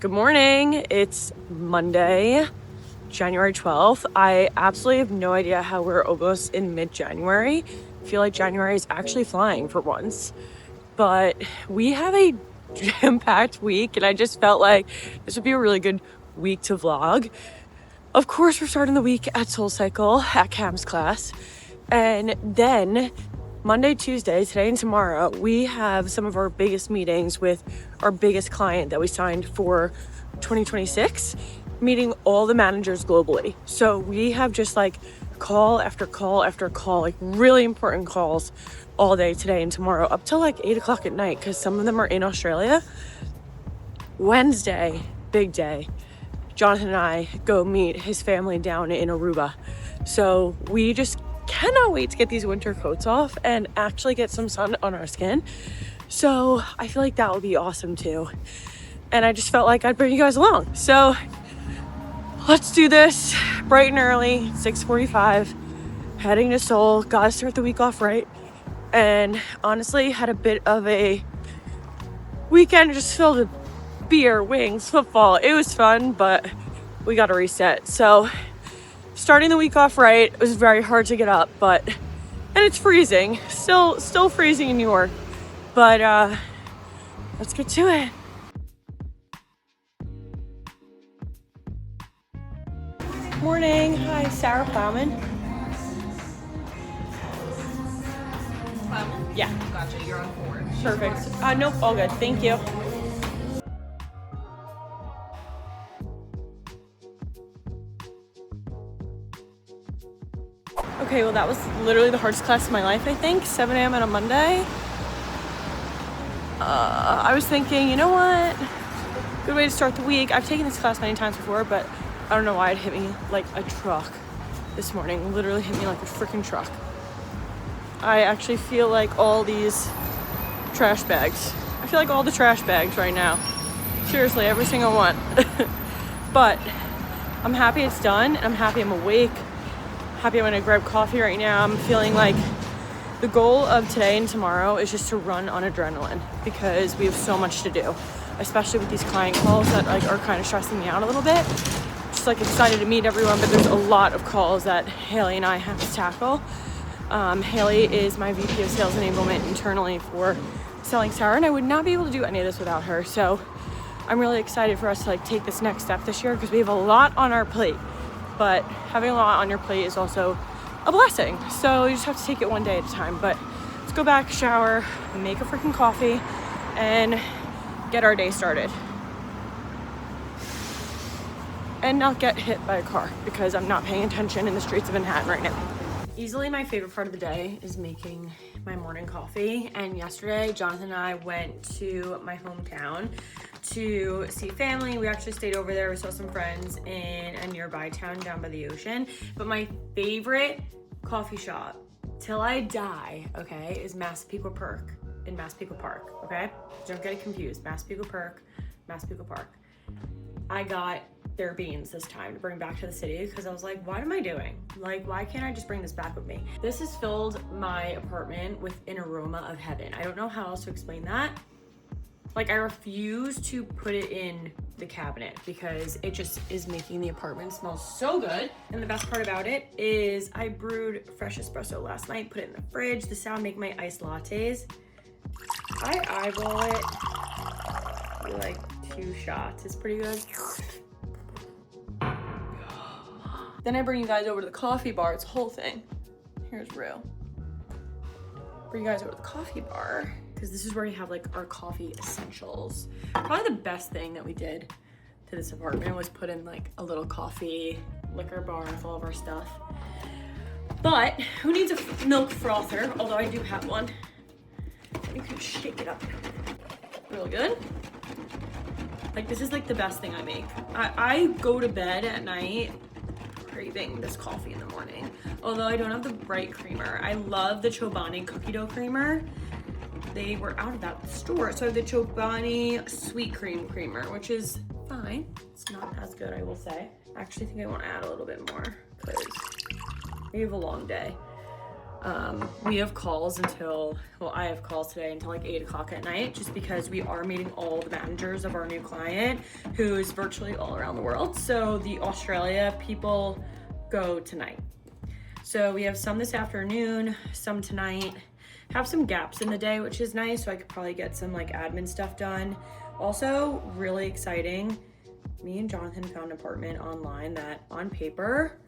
Good morning. It's Monday, January 12th. I absolutely have no idea how we're almost in mid-January. I feel like January is actually flying for once. But we have a jam-packed week, and I just felt like this would be a really good week to vlog. Of course, we're starting the week at SoulCycle at Cam's class. And then Monday, Tuesday, today and tomorrow, we have some of our biggest meetings with our biggest client that we signed for 2026, meeting all the managers globally. So we have just like call after call after call, like really important calls all day today and tomorrow up till like 8 o'clock at night, because some of them are in Australia. Wednesday, big day. Jonathan and I go meet his family down in Aruba. So we just cannot wait to get these winter coats off and actually get some sun on our skin. So I feel like that would be awesome too. And I just felt like I'd bring you guys along. So let's do this bright and early, 6:45, heading to Seoul. Gotta start the week off right. And honestly, had a bit of a weekend just filled with beer, wings, football. It was fun, but we gotta reset. So starting the week off right, it was very hard to get up, and it's freezing, still freezing in New York, but let's get to it. Morning. Hi, Sarah Plowman. Plowman? Yeah. Gotcha, you're on board. Perfect. Nope, all good. Thank you. Okay, well that was literally the hardest class of my life, I think. 7 a.m. on a Monday. I was thinking, you know what? Good way to start the week. I've taken this class many times before, but I don't know why it hit me like a truck this morning. Literally hit me like a freaking truck. I actually feel like all these trash bags. I feel like all the trash bags right now. Seriously, every single one. But I'm happy it's done, and I'm happy I'm awake. Happy I'm gonna grab coffee right now. I'm feeling like the goal of today and tomorrow is just to run on adrenaline, because we have so much to do, especially with these client calls that like are kind of stressing me out a little bit. Just like excited to meet everyone, but there's a lot of calls that Haley and I have to tackle. Haley is my VP of Sales Enablement internally for Selling Sour, and I would not be able to do any of this without her. So I'm really excited for us to like take this next step this year, because we have a lot on our plate. But having a lot on your plate is also a blessing. So you just have to take it one day at a time. But let's go back, shower, make a freaking coffee, and get our day started. And not get hit by a car, because I'm not paying attention in the streets of Manhattan right now. Easily my favorite part of the day is making my morning coffee. And yesterday, Jonathan and I went to my hometown to see family. We actually stayed over there. We saw some friends in a nearby town down by the ocean. But my favorite coffee shop till I die, okay, is Massapequa Park in Massapequa Park, okay? Don't get it confused. Massapequa Park. I got their beans this time to bring back to the city, because I was like, what am I doing? Like, why can't I just bring this back with me? This has filled my apartment with an aroma of heaven. I don't know how else to explain that. Like, I refuse to put it in the cabinet because it just is making the apartment smell so good. And the best part about it is I brewed fresh espresso last night, put it in the fridge. This is how I make my iced lattes. I eyeball it. Do like 2 shots. It's pretty good. Then I bring you guys over to the coffee bar. It's a whole thing. Here's real. Bring you guys over to the coffee bar, because this is where we have like our coffee essentials. Probably the best thing that we did to this apartment was put in like a little coffee liquor bar with all of our stuff. But who needs a milk frother? Although I do have one. You can shake it up. Real good. Like, this is like the best thing I make. I go to bed at night craving this coffee in the morning. Although I don't have the bright creamer. I love the Chobani cookie dough creamer. They were out of that at the store. So I have the Chobani sweet cream creamer, which is fine. It's not as good, I will say. I actually think I want to add a little bit more, because we have a long day. We have calls until, well, I have calls today until like 8 o'clock at night, just because we are meeting all the managers of our new client, who's virtually all around the world. So the Australia people go tonight. So we have some this afternoon, some tonight, have some gaps in the day, which is nice. So I could probably get some like admin stuff done. Also really exciting, me and Jonathan found an apartment online that on paper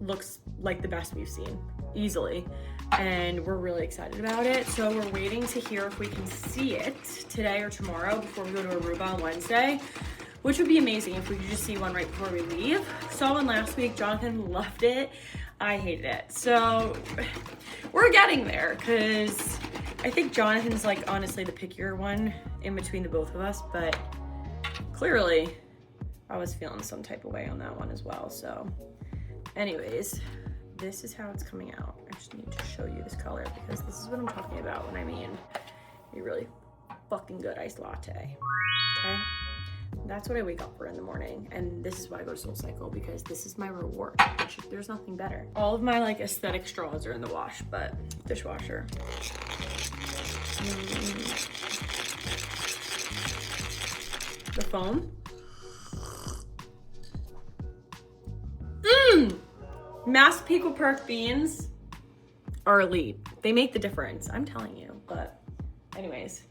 looks like the best we've seen easily, and we're really excited about it. So we're waiting to hear if we can see it today or tomorrow before we go to Aruba on Wednesday, which would be amazing if we could just see one right before we leave. Saw one last week, Jonathan loved it, I hated it. So we're getting there, because I think Jonathan's like honestly the pickier one in between the both of us, but clearly I was feeling some type of way on that one as well. So anyways, this is how it's coming out. I just need to show you this color, because this is what I'm talking about when I mean a really fucking good iced latte. Okay? That's what I wake up for in the morning, and this is why I go to SoulCycle, because this is my reward. There's nothing better. All of my like aesthetic straws are in the wash, but dishwasher. The foam. Massapequa Park beans are elite. They make the difference, I'm telling you. But anyways,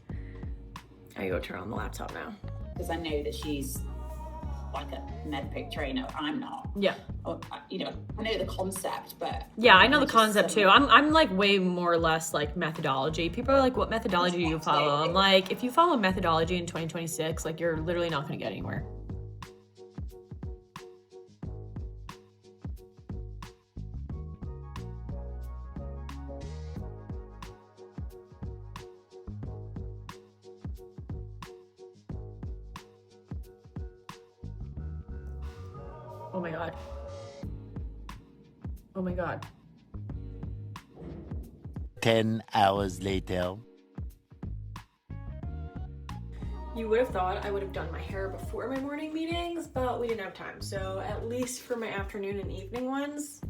I go turn on the laptop now. Because I know that she's like a Midweek trainer. I'm not. Yeah. Or, you know, I know the concept, but yeah, I know the concept too. I'm like way more or less like methodology. People are like, what methodology do you follow? I'm like, if you follow methodology in 2026, like you're literally not going to get anywhere. Oh my God. Oh my God. 10 hours later. You would have thought I would have done my hair before my morning meetings, but we didn't have time. So at least for my afternoon and evening ones,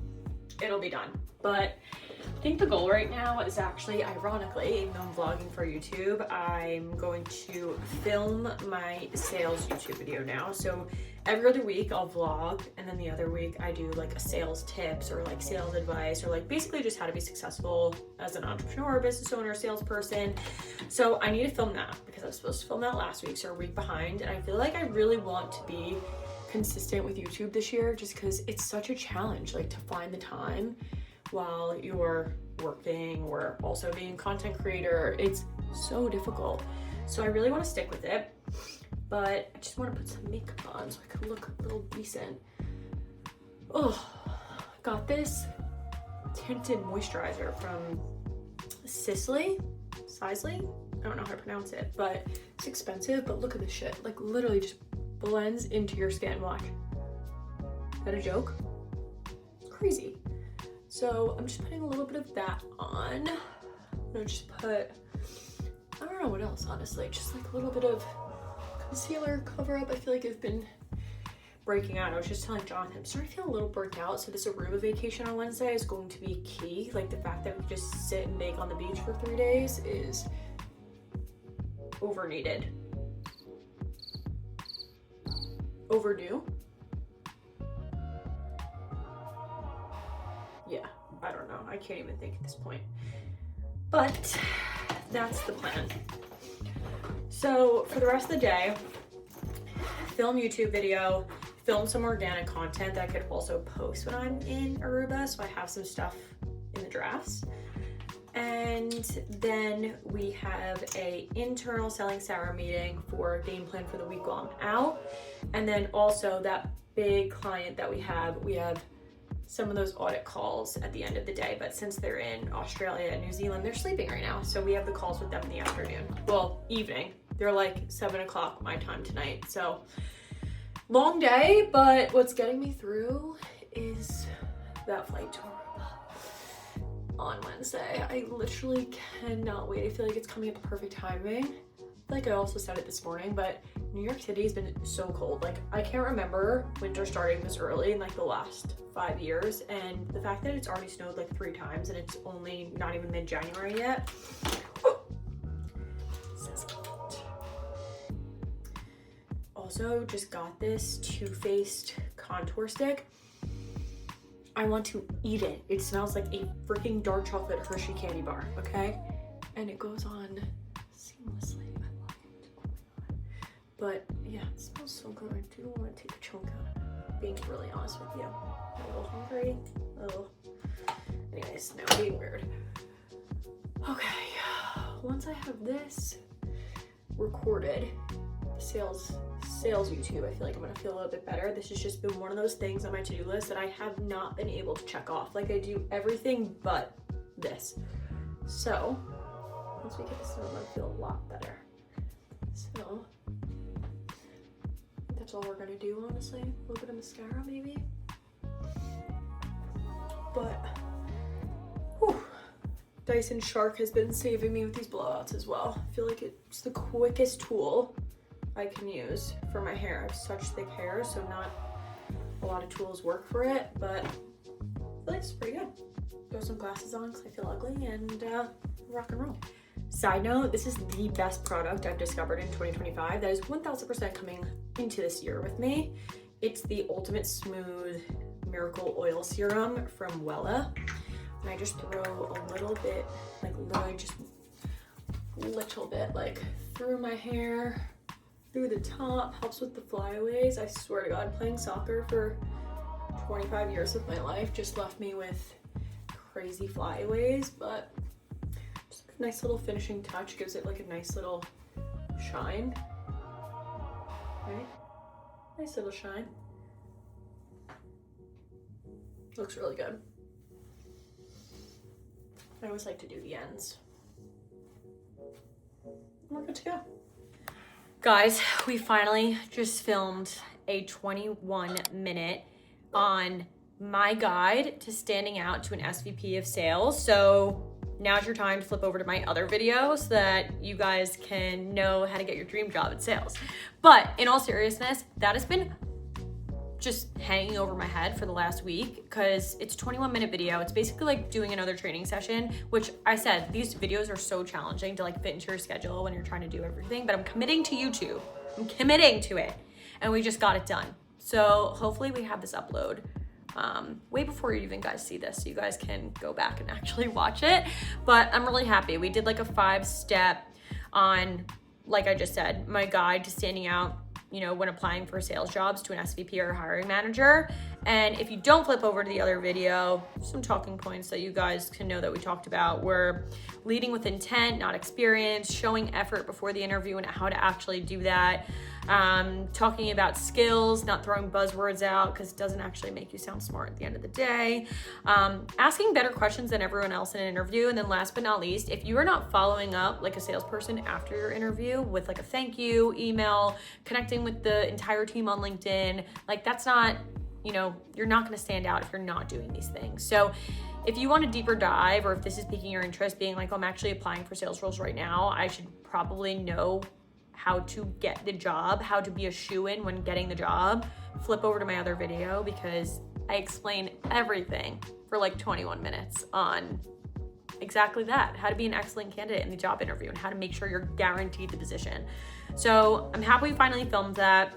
it'll be done. But I think the goal right now is actually, ironically, even though I'm vlogging for YouTube, I'm going to film my sales YouTube video now. So every other week I'll vlog, and then the other week I do like a sales tips or like sales advice, or like basically just how to be successful as an entrepreneur, business owner, salesperson. So I need to film that, because I was supposed to film that last week, so we're a week behind, and I feel like I really want to be consistent with YouTube this year, just because it's such a challenge, like to find the time while you're working or also being a content creator. It's so difficult. So I really want to stick with it, but I just want to put some makeup on so I can look a little decent. Oh, got this tinted moisturizer from Sisley? I don't know how to pronounce it, but it's expensive, but look at this shit. Like literally just blends into your skin. Watch. Is that a joke? It's crazy. So I'm just putting a little bit of that on. I'm gonna just put, I don't know what else, honestly. Just like a little bit of concealer, cover up. I feel like I've been breaking out. I was just telling Jonathan, I'm starting to feel a little burnt out. So this Aruba vacation on Wednesday is going to be key. Like the fact that we just sit and bake on the beach for 3 days is over needed. Overdue. Yeah, I don't know. I can't even think at this point. But that's the plan. So for the rest of the day, film YouTube video, film some organic content that I could also post when I'm in Aruba. So I have some stuff in the drafts. And then we have a internal selling Sarah meeting for game plan for the week while I'm out. And then also that big client that we have some of those audit calls at the end of the day, but since they're in Australia and New Zealand, they're sleeping right now. So we have the calls with them in the afternoon. Well, evening. They're like 7 o'clock my time tonight. So long day, but what's getting me through is that flight to Aruba on Wednesday. I literally cannot wait. I feel like it's coming at the perfect timing. like I also said it this morning, but New York City has been so cold. Like, I can't remember winter starting this early in like the last 5 years, and the fact that it's already snowed like 3 times and it's only not even mid-January yet. Also, just got this Too Faced contour stick. I want to eat it. It smells like a freaking dark chocolate Hershey candy bar, okay? And it goes on seamlessly. I love it. Oh my god. But yeah, it smells so good. I do want to take a chunk out. Being really honest with you. I'm a little hungry. Anyways, now I'm being weird. Okay. Once I have this recorded, sales YouTube, I feel like I'm gonna feel a little bit better. This has just been one of those things on my to-do list that I have not been able to check off. Like, I do everything but this. So once we get this done, I'm gonna feel a lot better. So that's all we're gonna do, honestly. A little bit of mascara maybe. But whew, Dyson Shark has been saving me with these blowouts as well. I feel like it's the quickest tool I can use for my hair. I have such thick hair, so not a lot of tools work for it, but I feel like it's pretty good. Throw some glasses on because I feel ugly, and rock and roll. Side note, this is the best product I've discovered in 2025. That is 1000% coming into this year with me. It's the Ultimate Smooth Miracle Oil Serum from Wella. And I just throw a little bit, like literally just a little bit, like through my hair, through the top, helps with the flyaways. I swear to God, playing soccer for 25 years of my life just left me with crazy flyaways, but just a nice little finishing touch, gives it like a nice little shine, right? Nice little shine. Looks really good. I always like to do the ends. We're good to go. Guys, we finally just filmed a 21-minute on my guide to standing out to an SVP of sales. So now's your time to flip over to my other video so that you guys can know how to get your dream job in sales. But in all seriousness, that has been just hanging over my head for the last week because it's a 21-minute video. It's basically like doing another training session, which I said, these videos are so challenging to like fit into your schedule when you're trying to do everything, but I'm committing to YouTube. I'm committing to it. And we just got it done. So hopefully we have this upload way before you even guys see this, so you guys can go back and actually watch it. But I'm really happy. We did like a 5-step on, like I just said, my guide to standing out, you know, when applying for sales jobs to an SVP or a hiring manager. And if you don't flip over to the other video, some talking points that you guys can know that we talked about were leading with intent, not experience, showing effort before the interview and how to actually do that, talking about skills, not throwing buzzwords out because it doesn't actually make you sound smart at the end of the day, asking better questions than everyone else in an interview. And then last but not least, if you are not following up like a salesperson after your interview with like a thank you email, connecting with the entire team on LinkedIn, like that's not, you know, you're not going to stand out if you're not doing these things. So if you want a deeper dive, or if this is piquing your interest, being like, oh, I'm actually applying for sales roles right now, I should probably know how to get the job, how to be a shoo-in when getting the job, flip over to my other video because I explain everything for like 21 minutes on exactly that, how to be an excellent candidate in the job interview and how to make sure you're guaranteed the position. So I'm happy we finally filmed that.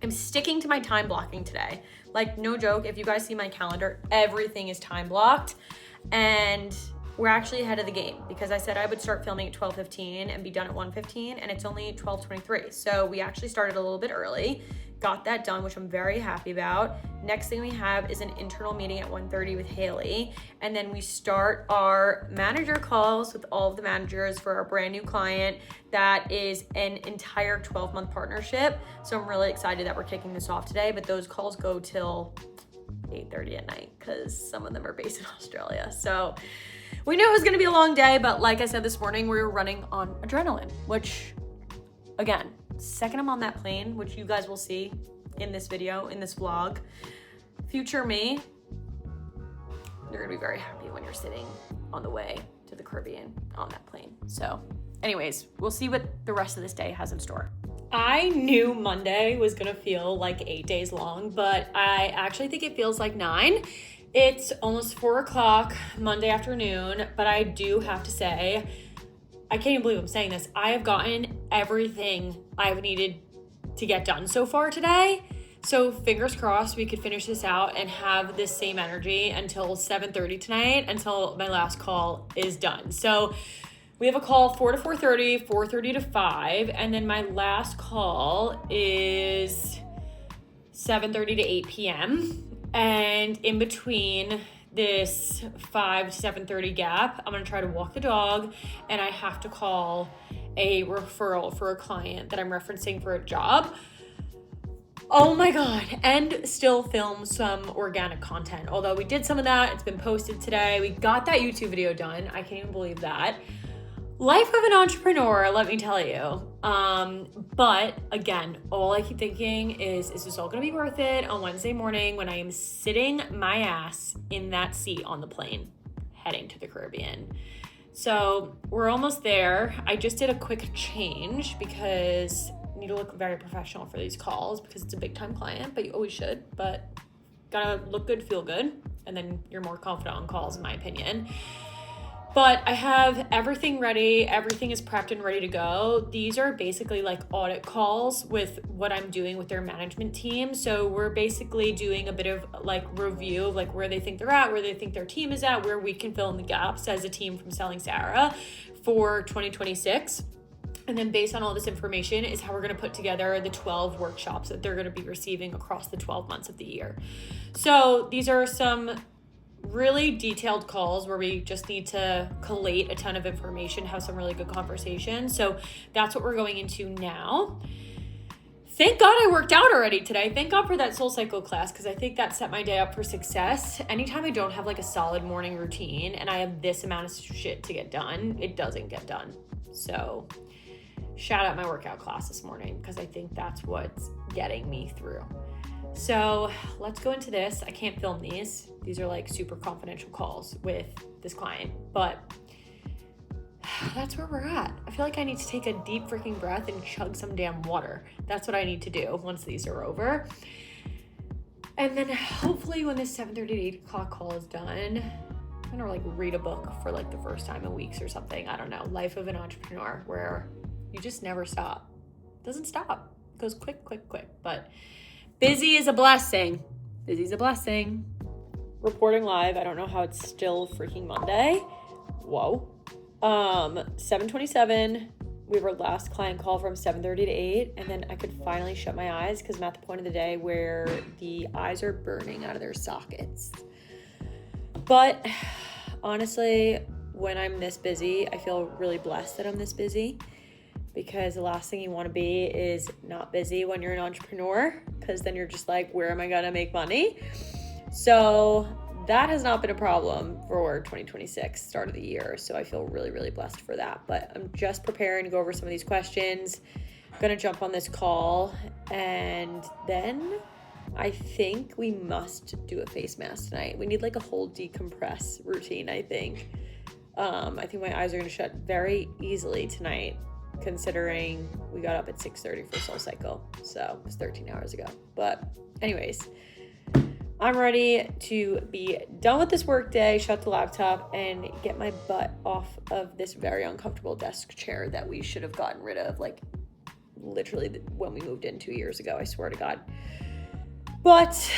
I'm sticking to my time blocking today. Like, no joke, if you guys see my calendar, everything is time blocked. And we're actually ahead of the game because I said I would start filming at 12:15 and be done at 1:15, and it's only 12:23. So we actually started a little bit early, got that done, which I'm very happy about. Next thing we have is an internal meeting at 1:30 with Haley. And then we start our manager calls with all of the managers for our brand new client. That is an entire 12-month partnership. So I'm really excited that we're kicking this off today, but those calls go till 8:30 at night because some of them are based in Australia. So we knew it was gonna be a long day, but like I said this morning, we were running on adrenaline, which again, second I'm on that plane, which you guys will see in this video, in this vlog, future me, you're gonna be very happy when you're sitting on the way to the Caribbean on that plane. So anyways, we'll see what the rest of this day has in store. I knew Monday was gonna feel like 8 days long, but I actually think it feels like 9. It's almost 4 o'clock Monday afternoon, but I do have to say, I can't even believe I'm saying this. I have gotten everything I've needed to get done so far today. So fingers crossed we could finish this out and have this same energy until 7:30 tonight, until my last call is done. So we have a call 4 to 4:30, 4:30 to 5, and then my last call is 7:30 to 8 p.m. And in between this 5 to 7:30 gap, I'm gonna try to walk the dog, and I have to call a referral for a client that I'm referencing for a job. Oh my God, and still film some organic content. Although we did some of that, it's been posted today. We got that YouTube video done. I can't even believe that. Life of an entrepreneur, let me tell you. But again, all I keep thinking is this all gonna be worth it on Wednesday morning when I am sitting my ass in that seat on the plane heading to the Caribbean? So we're almost there. I just did a quick change because I need to look very professional for these calls because it's a big time client, but you always should, but gotta look good, feel good, and then you're more confident on calls in my opinion. But I have everything ready. Everything is prepped and ready to go. These are basically like audit calls with what I'm doing with their management team. So we're basically doing a bit of like review of like where they think they're at, where they think their team is at, where we can fill in the gaps as a team from Selling Sarah for 2026. And then based on all this information is how we're going to put together the 12 workshops that they're going to be receiving across the 12 months of the year. So these are some really detailed calls where we just need to collate a ton of information, have some really good conversations. So that's what we're going into now. Thank God I worked out already today. Thank God for that SoulCycle class because I think that set my day up for success. Anytime I don't have like a solid morning routine and I have this amount of shit to get done, it doesn't get done. So shout out my workout class this morning because I think that's what's getting me through. So let's go into this. I can't film these. These are like super confidential calls with this client, but that's where we're at. I feel like I need to take a deep freaking breath and chug some damn water. That's what I need to do once these are over. And then hopefully when this 7:30 to 8 o'clock call is done, I'm gonna like read a book for like the first time in weeks or something. I don't know. Life of an entrepreneur where you just never stop. It doesn't stop. It goes quick, quick, quick. But busy is a blessing. Busy's a blessing. Reporting live. I don't know how it's still freaking Monday. Whoa. 7:27. We have our last client call from 7:30 to 8. And then I could finally shut my eyes because I'm at the point of the day where the eyes are burning out of their sockets. But honestly, when I'm this busy, I feel really blessed that I'm this busy. Because the last thing you want to be is not busy when you're an entrepreneur, because then you're just like, where am I going to make money? So that has not been a problem for 2026, start of the year. So I feel really, really blessed for that. But I'm just preparing to go over some of these questions. I'm going to jump on this call. And then I think we must do a face mask tonight. We need like a whole decompress routine, I think. I think my eyes are going to shut very easily tonight, considering we got up at 6:30 for SoulCycle. So it was 13 hours ago. But anyways, I'm ready to be done with this work day, shut the laptop, and get my butt off of this very uncomfortable desk chair that we should have gotten rid of, like literally when we moved in 2 years ago, I swear to God. But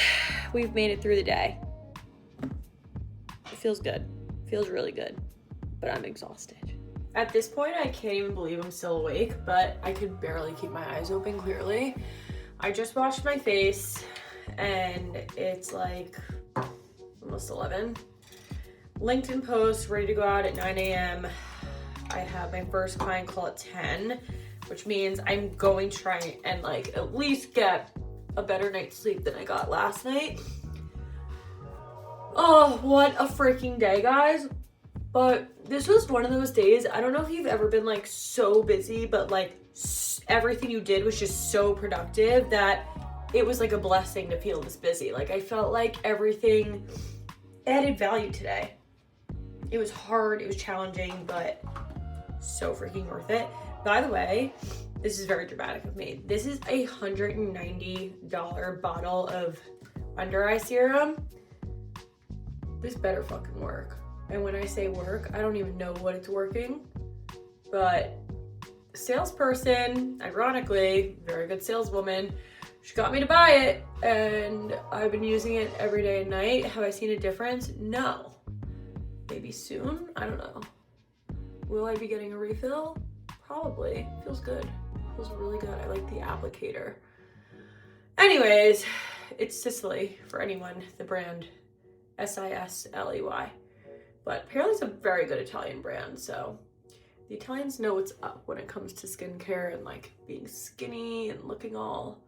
we've made it through the day. It feels good. Feels really good. But I'm exhausted. At this point, I can't even believe I'm still awake, but I could barely keep my eyes open clearly. I just washed my face and it's like almost 11. LinkedIn post, ready to go out at 9 a.m. I have my first client call at 10, which means I'm going to try and like at least get a better night's sleep than I got last night. Oh, what a freaking day, guys. But this was one of those days, I don't know if you've ever been like so busy, but like everything you did was just so productive that it was like a blessing to feel this busy. Like I felt like everything added value today. It was hard, it was challenging, but so freaking worth it. By the way, this is very dramatic of me. This is a $190 bottle of under eye serum. This better fucking work. And when I say work, I don't even know what it's working, but salesperson, ironically, very good saleswoman, she got me to buy it, and I've been using it every day and night. Have I seen a difference? No. Maybe soon? I don't know. Will I be getting a refill? Probably. Feels good. Feels really good. I like the applicator. Anyways, it's Sicily for anyone, the brand Sisley. But apparently it's a very good Italian brand, so the Italians know what's up when it comes to skincare and like being skinny and looking all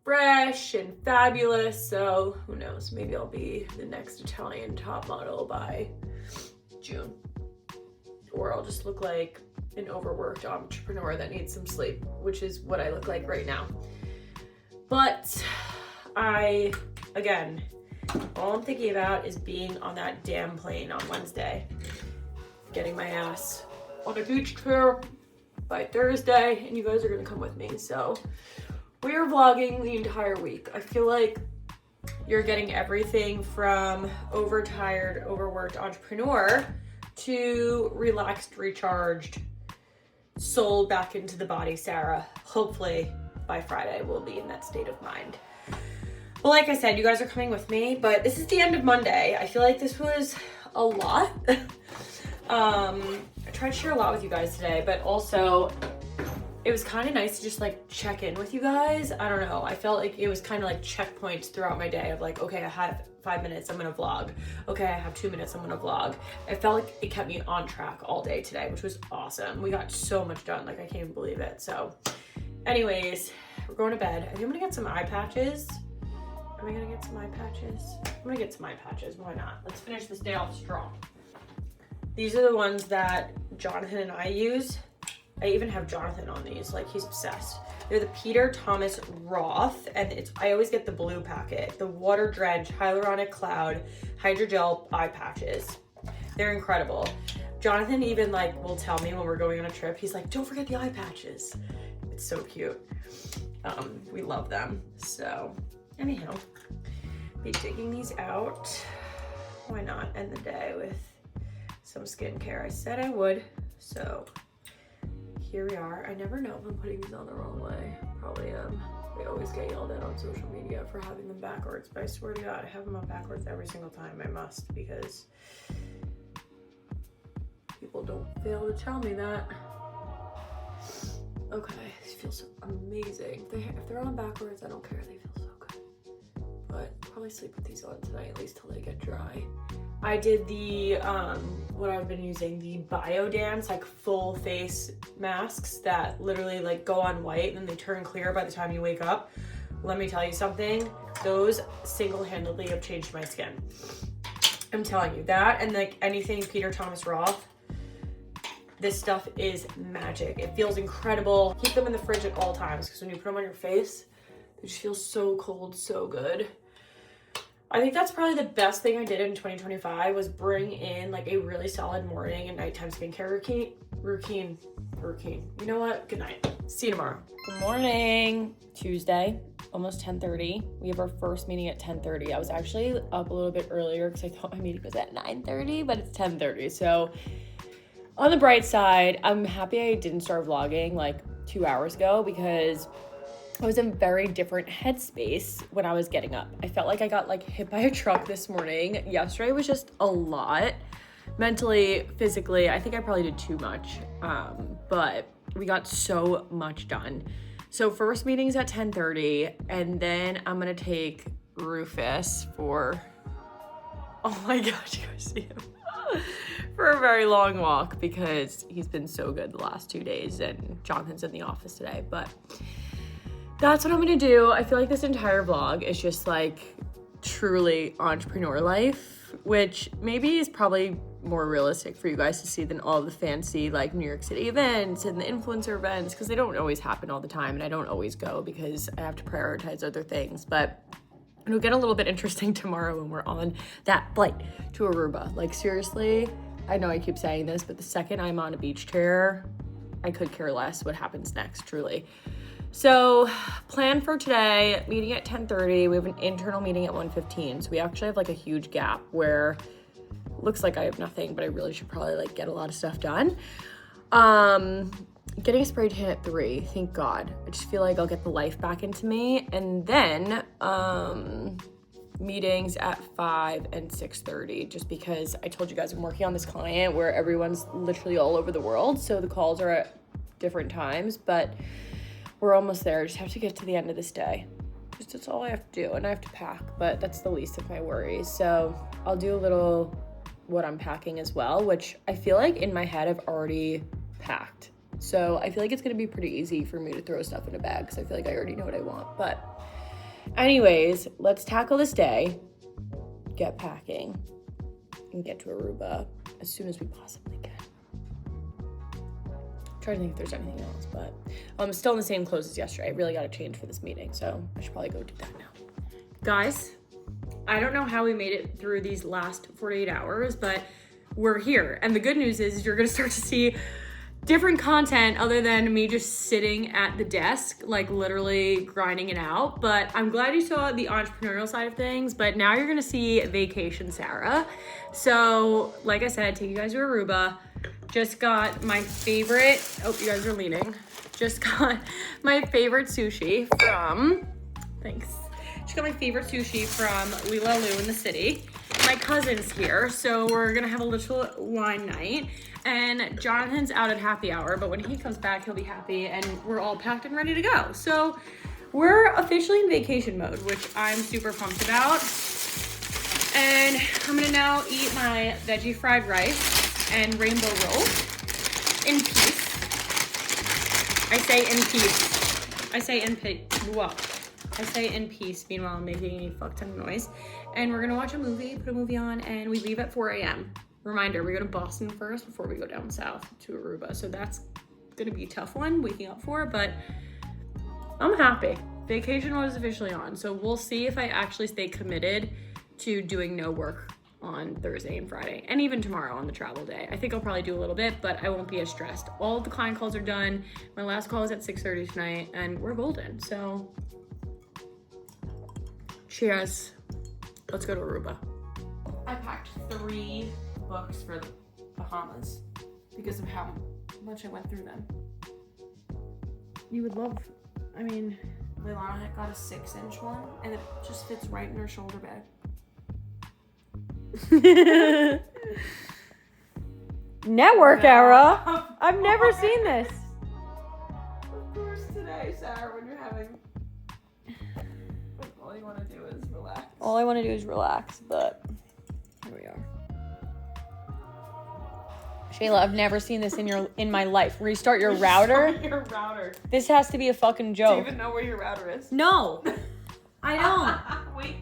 fresh and fabulous. So who knows, maybe I'll be the next Italian top model by June. Or I'll just look like an overworked entrepreneur that needs some sleep, which is what I look like right now. But again, all I'm thinking about is being on that damn plane on Wednesday, getting my ass on a beach trip by Thursday, and you guys are gonna come with me. So we are vlogging the entire week. I feel like you're getting everything from overtired, overworked entrepreneur to relaxed, recharged, soul back into the body Sarah. Hopefully by Friday we'll be in that state of mind. Well, like I said, you guys are coming with me, but this is the end of Monday. I feel like this was a lot. I tried to share a lot with you guys today, but also it was kind of nice to just like check in with you guys. I don't know. I felt like it was kind of like checkpoints throughout my day of like, okay, I have 5 minutes, I'm gonna vlog. Okay, I have 2 minutes, I'm gonna vlog. I felt like it kept me on track all day today, which was awesome. We got so much done, like I can't even believe it. So anyways, we're going to bed. I think I'm gonna get some eye patches. Am I gonna get some eye patches? I'm gonna get some eye patches, why not? Let's finish this day off strong. These are the ones that Jonathan and I use. I even have Jonathan on these, like he's obsessed. They're the Peter Thomas Roth, and I always get the blue packet, the Water Drench Hyaluronic Cloud Hydrogel eye patches. They're incredible. Jonathan even like will tell me when we're going on a trip, he's like, don't forget the eye patches. It's so cute. We love them. So anyhow, be digging these out. Why not end the day with some skincare? I said I would, so here we are. I never know if I'm putting these on the wrong way. Probably am. I always get yelled at on social media for having them backwards, but I swear to God, I have them on backwards every single time. I must, because people don't fail to tell me that. Okay, these feel so amazing. If they're on backwards, I don't care. They feel so good. But probably sleep with these on tonight, at least till they get dry. I did the, what I've been using, the Biodance, like full face masks that literally like go on white and then they turn clear by the time you wake up. Let me tell you something, those single-handedly have changed my skin. I'm telling you that, and like anything Peter Thomas Roth, this stuff is magic. It feels incredible. Keep them in the fridge at all times, because when you put them on your face, they just feel so cold, so good. I think that's probably the best thing I did in 2025 was bring in like a really solid morning and nighttime skincare routine. You know what? Good night. See you tomorrow. Good morning. Tuesday, almost 10:30. We have our first meeting at 10:30. I was actually up a little bit earlier because I thought my meeting was at 9:30, but it's 10:30. So on the bright side, I'm happy I didn't start vlogging like 2 hours ago, because I was in a very different headspace when I was getting up. I felt like I got like hit by a truck this morning. Yesterday was just a lot. Mentally, physically, I think I probably did too much, but we got so much done. So first meeting's at 10:30, and then I'm gonna take Rufus for, oh my gosh, you guys see him? For a very long walk, because he's been so good the last 2 days, and Jonathan's in the office today, but that's what I'm gonna do. I feel like this entire vlog is just like truly entrepreneur life, which maybe is probably more realistic for you guys to see than all the fancy like New York City events and the influencer events, because they don't always happen all the time, and I don't always go because I have to prioritize other things. But it'll get a little bit interesting tomorrow when we're on that flight to Aruba. Like seriously, I know I keep saying this, but the second I'm on a beach chair, I could care less what happens next, truly. So plan for today, meeting at 10:30. We have an internal meeting at 1:15. So we actually have like a huge gap where looks like I have nothing, but I really should probably like get a lot of stuff done. Getting a spray tan at 3, thank God. I just feel like I'll get the life back into me. And then meetings at 5 and 6:30, just because I told you guys I'm working on this client where everyone's literally all over the world. So the calls are at different times, but we're almost there. I just have to get to the end of this day. Just that's all I have to do, and I have to pack, but that's the least of my worries. So I'll do a little what I'm packing as well, which I feel like in my head I've already packed. So I feel like it's gonna be pretty easy for me to throw stuff in a bag because I feel like I already know what I want. But anyways, let's tackle this day, get packing, and get to Aruba as soon as we possibly can. I'm trying to think if there's anything else, but I'm still in the same clothes as yesterday. I really gotta change for this meeting, so I should probably go do that now. Guys, I don't know how we made it through these last 48 hours, but we're here. And the good news is you're gonna start to see different content other than me just sitting at the desk, like literally grinding it out. But I'm glad you saw the entrepreneurial side of things, but now you're gonna see vacation Sarah. So like I said, take you guys to Aruba. Just got my favorite, oh, you guys are leaning. Just got my favorite sushi from, thanks. Just got my favorite sushi from Lila Lu in the city. My cousin's here, so we're gonna have a little wine night. And Jonathan's out at happy hour, but when he comes back, he'll be happy, and we're all packed and ready to go. So we're officially in vacation mode, which I'm super pumped about. And I'm gonna now eat my veggie fried rice and rainbow roll in peace. I say in peace. I say in peace, meanwhile I'm making a fuck ton of noise. And we're gonna watch a movie, put a movie on, and we leave at 4 a.m. Reminder, we go to Boston first before we go down south to Aruba. So that's gonna be a tough one, waking up for, but I'm happy. Vacation mode is officially on. So we'll see if I actually stay committed to doing no work on Thursday and Friday, and even tomorrow on the travel day. I think I'll probably do a little bit, but I won't be as stressed. All of the client calls are done. My last call is at 6:30 tonight, and we're golden. So cheers. Let's go to Aruba. I packed 3 books for the Bahamas because of how much I went through them. You would love, I mean, Leilana had got a 6-inch one, and it just fits right in her shoulder bag. Network era? I've never seen this. Of course today, Sarah, when you're having... All you want to do is relax. All I want to do is relax, but here we are. Shayla, I've never seen this in my life. Restart your router? Restart your router. This has to be a fucking joke. Do you even know where your router is? No. I don't. Wait.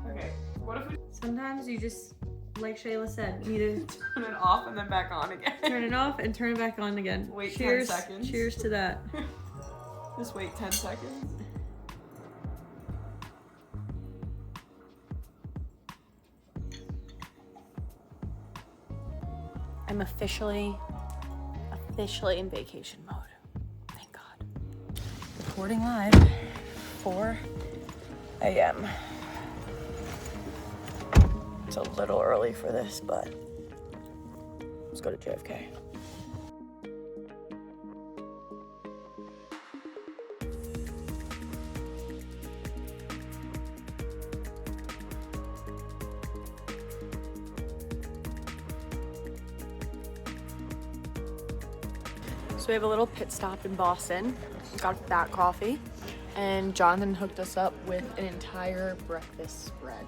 Okay. What if we... Sometimes you just, like Shayla said, you need to turn it off and then back on again. Turn it off and turn it back on again. Wait 10 seconds. Cheers to that. Just wait 10 seconds. I'm officially in vacation mode. Thank God. Recording live, 4 a.m. It's a little early for this, but let's go to JFK. So we have a little pit stop in Boston. Got that coffee, and Jonathan hooked us up with an entire breakfast spread.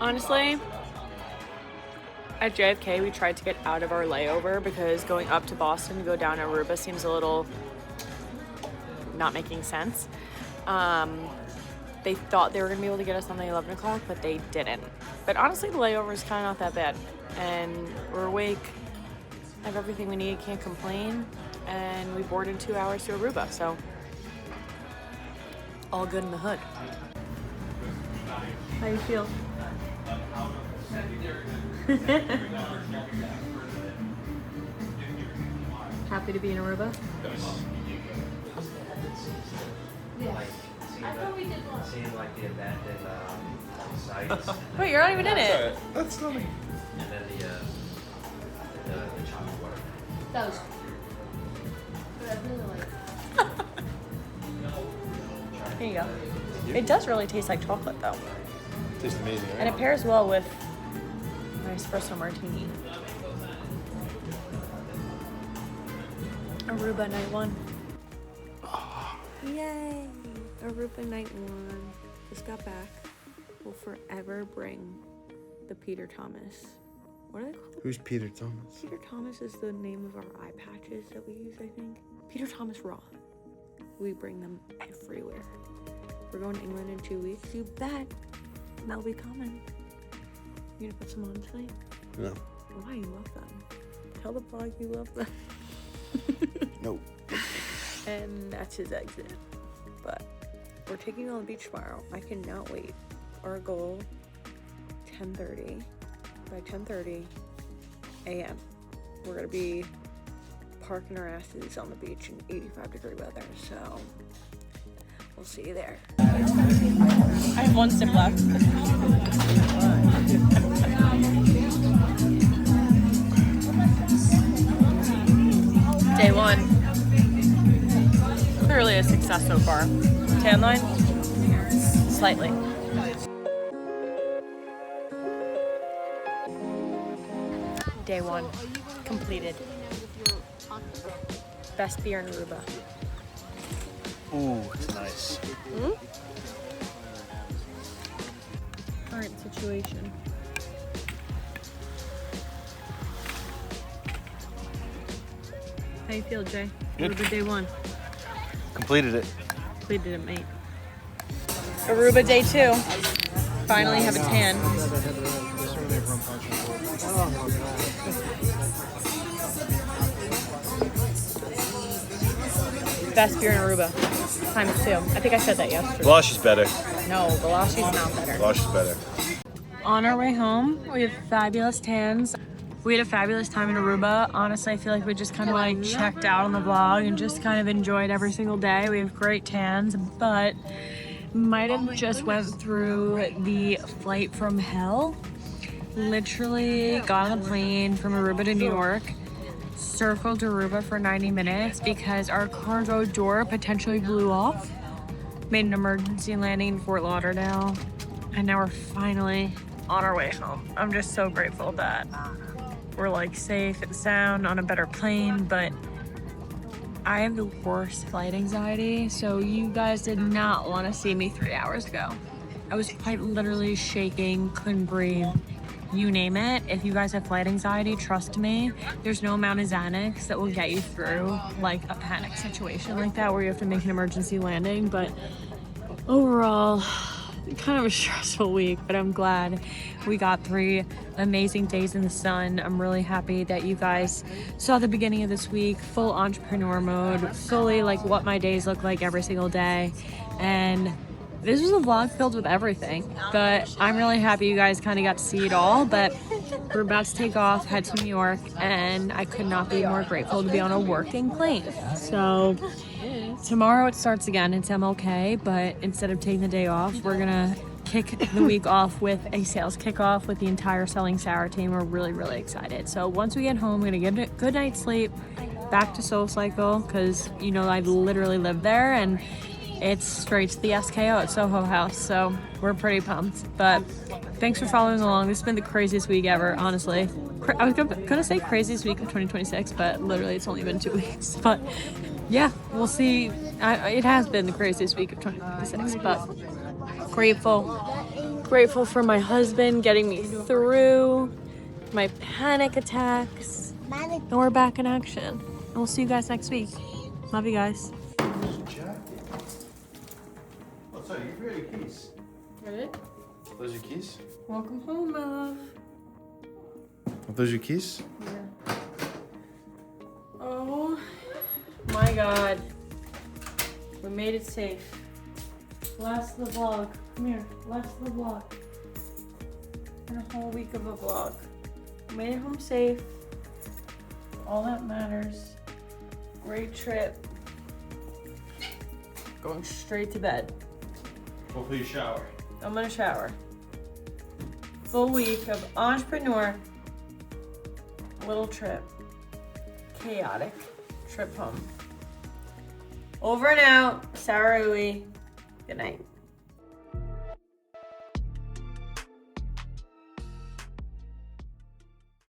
Honestly, at JFK we tried to get out of our layover because going up to Boston to go down to Aruba seems a little not making sense. They thought they were gonna be able to get us on the 11 o'clock, but they didn't. But honestly, the layover is kind of not that bad. And we're awake, have everything we need, can't complain. And we board in 2 hours to Aruba, so all good in the hood. How you feel? Happy to be in Aruba? Seeing like the abandoned sites. Wait, you're not even in it. That's stunning. And then the chocolate water. Those. But I really like. Here you go. It does really taste like chocolate though. Tastes amazing, right? And it pairs well with my espresso martini. Aruba night 1. Yay! Aruba night 1. Just got back. Will forever bring the Peter Thomas. What are they called? Who's Peter Thomas? Peter Thomas is the name of our eye patches that we use, I think. Peter Thomas Raw. We bring them everywhere. We're going to England in 2 weeks. You bet. They'll be coming. You gonna put some on tonight? No. Why? You love them. Tell the blog you love them. No. And that's his exit. But we're taking on the beach tomorrow. I cannot wait. Our goal, 10:30. By 10:30 a.m. we're gonna be parking our asses on the beach in 85-degree weather. So we'll see you there. I have 1 sip left. Day 1. Clearly a success so far. Tan line? Slightly. Day 1. Completed. Best beer in Aruba. Ooh, it's nice. Current situation. How you feel, Jay? Good. Aruba day 1. Completed it. Completed it, mate. Aruba day 2. Finally have a tan. Best beer in Aruba. Times 2. I think I said that yesterday. Velashi's better. No, Velashi's not better. Velashi's better. On our way home, we have fabulous tans. We had a fabulous time in Aruba. Honestly, I feel like we just kind of like checked out on the vlog and just kind of enjoyed every single day. We have great tans, but might have just went through the flight from hell. Literally got on a plane from Aruba to New York, circled Aruba for 90 minutes because our cargo door potentially blew off. Made an emergency landing in Fort Lauderdale, and now we're finally on our way home. I'm just so grateful that we're like safe and sound on a better plane, but I have the worst flight anxiety, so you guys did not want to see me 3 hours ago. I was quite literally shaking, couldn't breathe, you name it. If you guys have flight anxiety, trust me, there's no amount of Xanax that will get you through like a panic situation like that where you have to make an emergency landing. But overall, kind of a stressful week, but I'm glad we got 3 amazing days in the sun. I'm really happy that you guys saw the beginning of this week, full entrepreneur mode, fully like what my days look like every single day. And this was a vlog filled with everything, but I'm really happy you guys kind of got to see it all. But we're about to take off, head to New York, and I could not be more grateful to be on a working plane. So tomorrow it starts again. It's MLK, but instead of taking the day off, we're gonna kick the week off with a sales kickoff with the entire Selling Sour team. We're really, really excited. So once we get home, we're gonna get a good night's sleep, back to SoulCycle, because you know I literally live there, and it's straight to the SKO at Soho House. So we're pretty pumped. But thanks for following along. This has been the craziest week ever, honestly. I was gonna say craziest week of 2026, but literally it's only been 2 weeks. But yeah, we'll see. It has been the craziest week of 2026, but grateful for my husband getting me through my panic attacks. And we're back in action. And we'll see you guys next week. Love you guys. Oh, sorry, you forgot your keys. Ready? Those your keys? Welcome home, my love. Are those your keys? Yeah. Oh my God. We made it safe. Last of the vlog. Come here. Last of the vlog. And a whole week of a vlog. Made it home safe. All that matters. Great trip. Going straight to bed. Hopefully you shower. I'm gonna shower. Full week of entrepreneur. Little trip. Chaotic trip home. Over and out. Sarah Uy. Good night.